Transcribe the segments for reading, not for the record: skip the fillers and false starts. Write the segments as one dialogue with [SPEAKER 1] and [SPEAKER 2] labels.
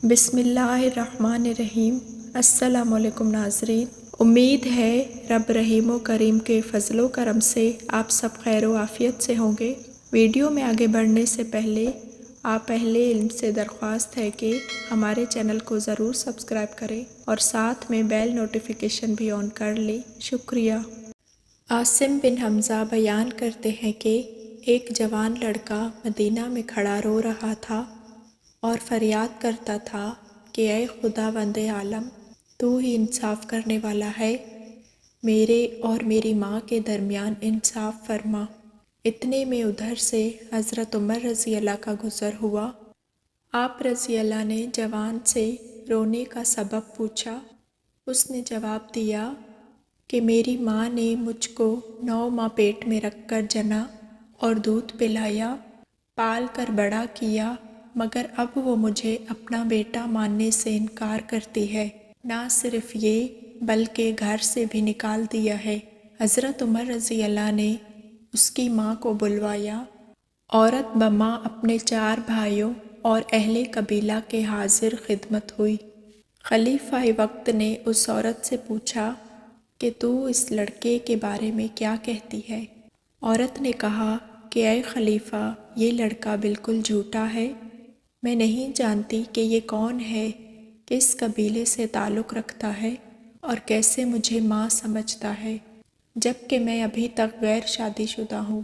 [SPEAKER 1] بسم اللہ الرحمن الرحیم۔ السلام علیکم ناظرین، امید ہے رب رحیم و کریم کے فضل و کرم سے آپ سب خیر و عافیت سے ہوں گے۔ ویڈیو میں آگے بڑھنے سے پہلے آپ اہل علم سے درخواست ہے کہ ہمارے چینل کو ضرور سبسکرائب کریں اور ساتھ میں بیل نوٹیفیکیشن بھی آن کر لیں۔ شکریہ۔ عاصم بن حمزہ بیان کرتے ہیں کہ ایک جوان لڑکا مدینہ میں کھڑا رو رہا تھا اور فریاد کرتا تھا کہ اے خداوند عالم، تو ہی انصاف کرنے والا ہے، میرے اور میری ماں کے درمیان انصاف فرما۔ اتنے میں ادھر سے حضرت عمر رضی اللہ کا گزر ہوا۔ آپ رضی اللہ نے جوان سے رونے کا سبب پوچھا۔ اس نے جواب دیا کہ میری ماں نے مجھ کو 9 ماہ پیٹ میں رکھ کر جنا اور دودھ پلایا، پال کر بڑا کیا، مگر اب وہ مجھے اپنا بیٹا ماننے سے انکار کرتی ہے۔ نہ صرف یہ بلکہ گھر سے بھی نکال دیا ہے۔ حضرت عمر رضی اللہ نے اس کی ماں کو بلوایا۔ عورت بماں اپنے 4 بھائیوں اور اہل قبیلہ کے حاضر خدمت ہوئی۔ خلیفہ وقت نے اس عورت سے پوچھا کہ تو اس لڑکے کے بارے میں کیا کہتی ہے؟ عورت نے کہا کہ اے خلیفہ، یہ لڑکا بالکل جھوٹا ہے۔ میں نہیں جانتی کہ یہ کون ہے، کس قبیلے سے تعلق رکھتا ہے اور کیسے مجھے ماں سمجھتا ہے، جبکہ میں ابھی تک غیر شادی شدہ ہوں۔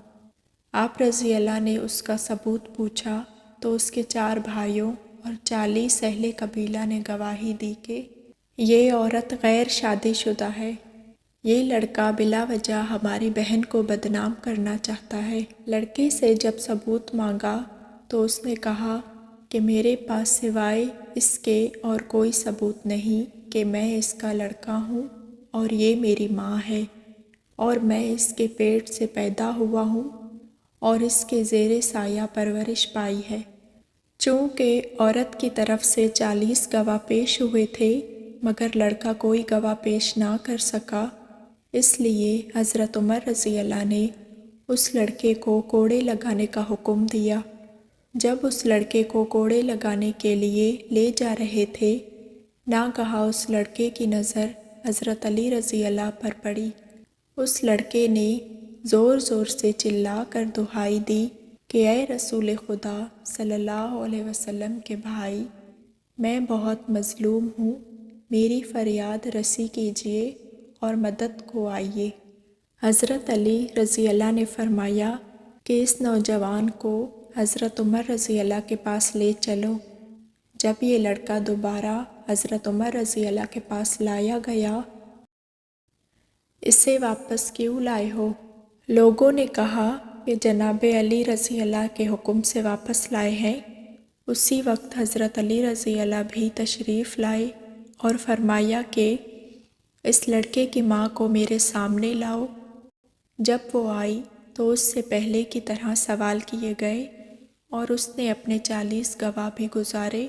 [SPEAKER 1] آپ رضی اللہ نے اس کا ثبوت پوچھا تو اس کے 4 بھائیوں اور 40 اہل قبیلہ نے گواہی دی کہ یہ عورت غیر شادی شدہ ہے۔ یہ لڑکا بلا وجہ ہماری بہن کو بدنام کرنا چاہتا ہے۔ لڑکے سے جب ثبوت مانگا تو اس نے کہا کہ میرے پاس سوائے اس کے اور کوئی ثبوت نہیں کہ میں اس کا لڑکا ہوں اور یہ میری ماں ہے اور میں اس کے پیٹ سے پیدا ہوا ہوں اور اس کے زیر سایہ پرورش پائی ہے۔ چونکہ عورت کی طرف سے 40 گواہ پیش ہوئے تھے مگر لڑکا کوئی گواہ پیش نہ کر سکا، اس لیے حضرت عمر رضی اللہ نے اس لڑکے کو کوڑے لگانے کا حکم دیا۔ جب اس لڑکے کو کوڑے لگانے کے لیے لے جا رہے تھے، ناگہاں اس لڑکے کی نظر حضرت علی رضی اللہ پر پڑی۔ اس لڑکے نے زور زور سے چلا کر دہائی دی کہ اے رسول خدا صلی اللہ علیہ وسلم کے بھائی، میں بہت مظلوم ہوں، میری فریاد رسی کیجیے اور مدد کو آئیے۔ حضرت علی رضی اللہ نے فرمایا کہ اس نوجوان کو حضرت عمر رضی اللہ کے پاس لے چلو۔ جب یہ لڑکا دوبارہ حضرت عمر رضی اللہ کے پاس لایا گیا، اسے واپس کیوں لائے ہو؟ لوگوں نے کہا کہ جناب علی رضی اللہ کے حکم سے واپس لائے ہیں۔ اسی وقت حضرت علی رضی اللہ بھی تشریف لائے اور فرمایا کہ اس لڑکے کی ماں کو میرے سامنے لاؤ۔ جب وہ آئی تو اس سے پہلے کی طرح سوال کیے گئے اور اس نے اپنے 40 گواہ بھی گزارے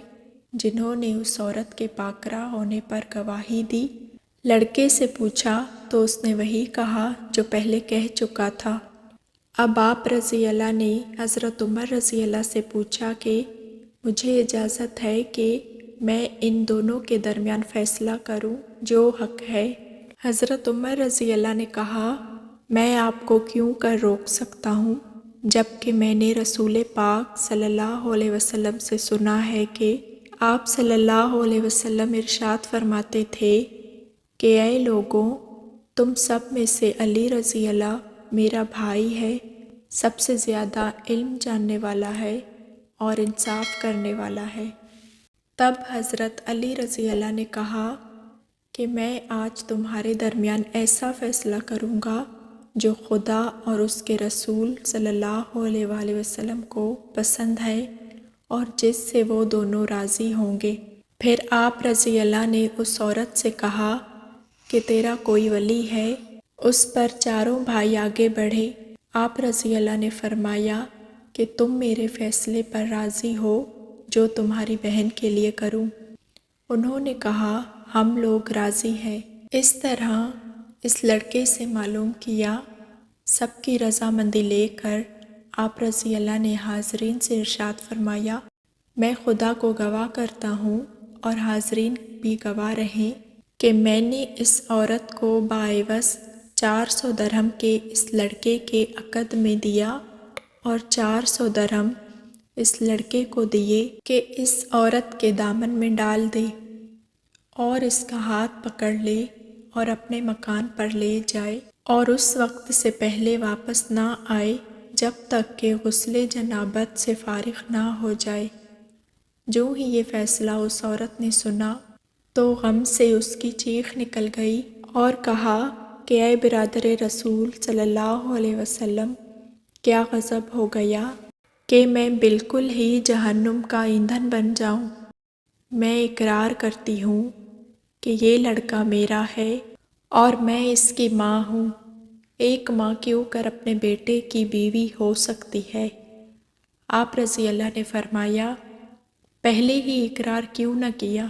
[SPEAKER 1] جنہوں نے اس عورت کے پاکرا ہونے پر گواہی دی۔ لڑکے سے پوچھا تو اس نے وہی کہا جو پہلے کہہ چکا تھا۔ اب آپ رضی اللہ نے حضرت عمر رضی اللہ سے پوچھا کہ مجھے اجازت ہے کہ میں ان دونوں کے درمیان فیصلہ کروں جو حق ہے؟ حضرت عمر رضی اللہ نے کہا، میں آپ کو کیوں کر روک سکتا ہوں جبکہ میں نے رسول پاک صلی اللہ علیہ وسلم سے سنا ہے کہ آپ صلی اللہ علیہ وسلم ارشاد فرماتے تھے کہ اے لوگوں، تم سب میں سے علی رضی اللہ میرا بھائی ہے، سب سے زیادہ علم جاننے والا ہے اور انصاف کرنے والا ہے۔ تب حضرت علی رضی اللہ نے کہا کہ میں آج تمہارے درمیان ایسا فیصلہ کروں گا جو خدا اور اس کے رسول صلی اللہ علیہ وآلہ وسلم کو پسند ہے اور جس سے وہ دونوں راضی ہوں گے۔ پھر آپ رضی اللہ نے اس عورت سے کہا کہ تیرا کوئی ولی ہے؟ اس پر چاروں بھائی آگے بڑھے۔ آپ رضی اللہ نے فرمایا کہ تم میرے فیصلے پر راضی ہو جو تمہاری بہن کے لیے کروں؟ انہوں نے کہا، ہم لوگ راضی ہیں۔ اس طرح اس لڑکے سے معلوم کیا۔ سب کی رضامندی لے کر آپ رضی اللہ نے حاضرین سے ارشاد فرمایا، میں خدا کو گواہ کرتا ہوں اور حاضرین بھی گواہ رہیں کہ میں نے اس عورت کو باعوض 400 درہم کے اس لڑکے کے عقد میں دیا اور 400 درہم اس لڑکے کو دیے کہ اس عورت کے دامن میں ڈال دے اور اس کا ہاتھ پکڑ لے اور اپنے مکان پر لے جائے اور اس وقت سے پہلے واپس نہ آئے جب تک کہ غسل جنابت سے فارغ نہ ہو جائے۔ جو ہی یہ فیصلہ اس عورت نے سنا تو غم سے اس کی چیخ نکل گئی اور کہا کہ اے برادر رسول صلی اللہ علیہ وسلم، کیا غضب ہو گیا کہ میں بالکل ہی جہنم کا ایندھن بن جاؤں۔ میں اقرار کرتی ہوں کہ یہ لڑکا میرا ہے اور میں اس کی ماں ہوں۔ ایک ماں کیوں کر اپنے بیٹے کی بیوی ہو سکتی ہے؟ آپ رضی اللہ نے فرمایا، پہلے ہی اقرار کیوں نہ کیا؟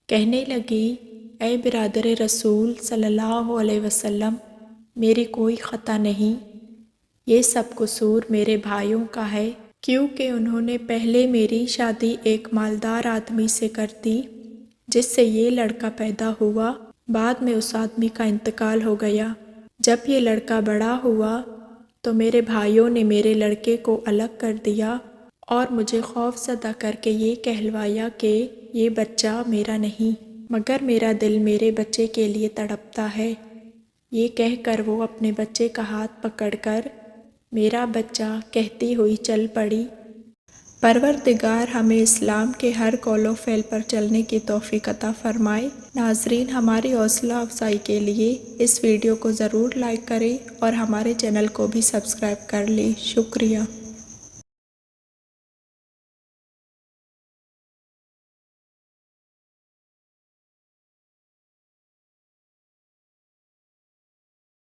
[SPEAKER 1] کہنے لگی، اے برادر رسول صلی اللہ علیہ وسلم، میری کوئی خطا نہیں، یہ سب قصور میرے بھائیوں کا ہے، کیونکہ انہوں نے پہلے میری شادی ایک مالدار آدمی سے کر دی جس سے یہ لڑکا پیدا ہوا، بعد میں اس آدمی کا انتقال ہو گیا۔ جب یہ لڑکا بڑا ہوا تو میرے بھائیوں نے میرے لڑکے کو الگ کر دیا اور مجھے خوف زدہ کر کے یہ کہلوایا کہ یہ بچہ میرا نہیں، مگر میرا دل میرے بچے کے لیے تڑپتا ہے۔ یہ کہہ کر وہ اپنے بچے کا ہاتھ پکڑ کر میرا بچہ کہتی ہوئی چل پڑی۔ پروردگار ہمیں اسلام کے ہر قول و فعل پر چلنے کی توفیق عطا فرمائے۔ ناظرین، ہماری حوصلہ افزائی کے لیے اس ویڈیو کو ضرور لائک کریں اور ہمارے چینل کو بھی سبسکرائب کر لیں۔ شکریہ۔